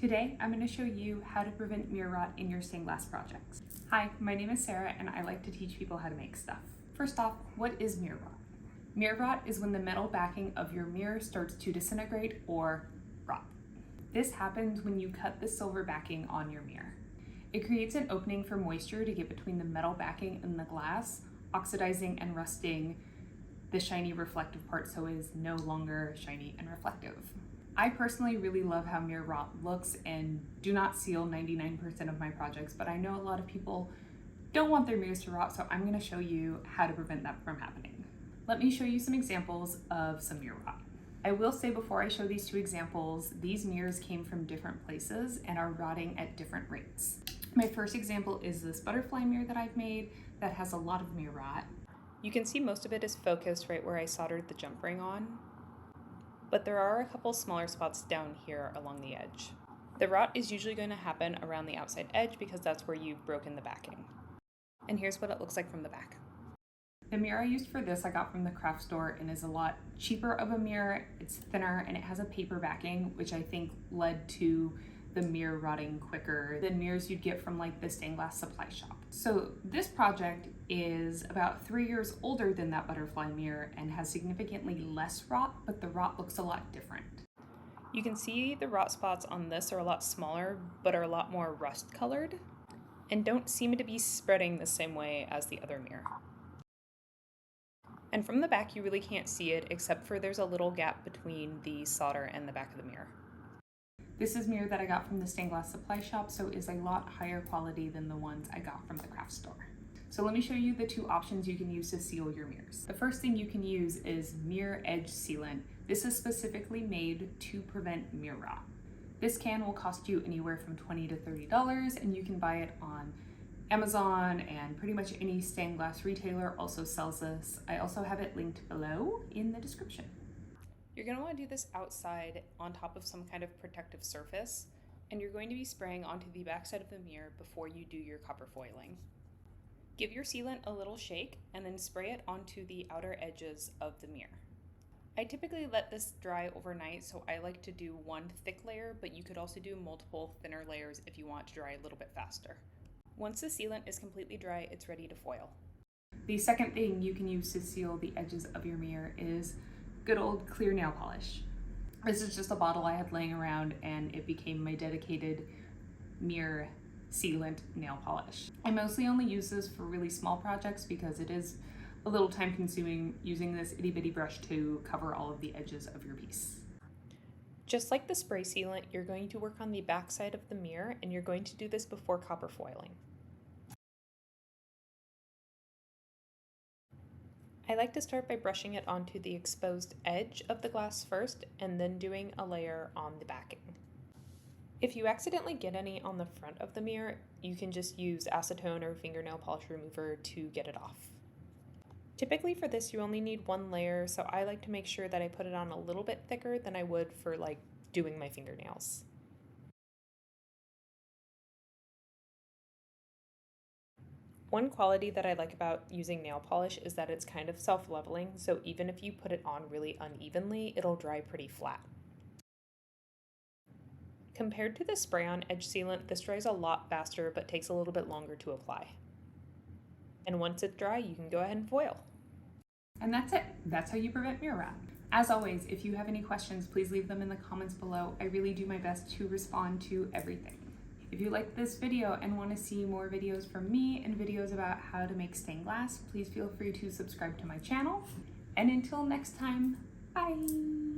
Today, I'm going to show you how to prevent mirror rot in your stained glass projects. Hi, my name is Sarah and I like to teach people how to make stuff. First off, what is mirror rot? Mirror rot is when the metal backing of your mirror starts to disintegrate or rot. This happens when you cut the silver backing on your mirror. It creates an opening for moisture to get between the metal backing and the glass, oxidizing and rusting the shiny reflective part so it is no longer shiny and reflective. I personally really love how mirror rot looks and do not seal 99% of my projects, but I know a lot of people don't want their mirrors to rot, so I'm going to show you how to prevent that from happening. Let me show you some examples of some mirror rot. I will say before I show these two examples, these mirrors came from different places and are rotting at different rates. My first example is this butterfly mirror that I've made that has a lot of mirror rot. You can see most of it is focused right where I soldered the jump ring on, but there are a couple smaller spots down here along the edge. The rot is usually going to happen around the outside edge because that's where you've broken the backing. And here's what it looks like from the back. The mirror I used for this I got from the craft store and is a lot cheaper of a mirror. It's thinner and it has a paper backing, which I think led to the mirror rotting quicker than mirrors you'd get from like the stained glass supply shop. So this project is about 3 years older than that butterfly mirror and has significantly less rot, but the rot looks a lot different. You can see the rot spots on this are a lot smaller, but are a lot more rust colored and don't seem to be spreading the same way as the other mirror. And from the back, you really can't see it except for there's a little gap between the solder and the back of the mirror. This is mirror that I got from the stained glass supply shop, so is a lot higher quality than the ones I got from the craft store. So let me show you the two options you can use to seal your mirrors. The first thing you can use is mirror edge sealant. This is specifically made to prevent mirror rot. This can will cost you anywhere from $20 to $30, and you can buy it on Amazon, and pretty much any stained glass retailer also sells this. I also have it linked below in the description. You're going to want to do this outside on top of some kind of protective surface, and you're going to be spraying onto the backside of the mirror before you do your copper foiling. Give your sealant a little shake and then spray it onto the outer edges of the mirror. I typically let this dry overnight, so I like to do one thick layer, but you could also do multiple thinner layers if you want to dry a little bit faster. Once the sealant is completely dry, it's ready to foil. The second thing you can use to seal the edges of your mirror is good old clear nail polish. This is just a bottle I had laying around and it became my dedicated mirror sealant nail polish. I mostly only use this for really small projects because it is a little time consuming using this itty bitty brush to cover all of the edges of your piece. Just like the spray sealant, you're going to work on the back side of the mirror and you're going to do this before copper foiling. I like to start by brushing it onto the exposed edge of the glass first and then doing a layer on the backing. If you accidentally get any on the front of the mirror, you can just use acetone or fingernail polish remover to get it off. Typically for this you only need one layer, so I like to make sure that I put it on a little bit thicker than I would for like doing my fingernails. One quality that I like about using nail polish is that it's kind of self-leveling, so even if you put it on really unevenly, it'll dry pretty flat. Compared to the spray-on edge sealant, this dries a lot faster but takes a little bit longer to apply. And once it's dry, you can go ahead and foil. And that's it. That's how you prevent mirror rot. As always, if you have any questions, please leave them in the comments below. I really do my best to respond to everything. If you liked this video and want to see more videos from me and videos about how to make stained glass, please feel free to subscribe to my channel. And until next time, bye!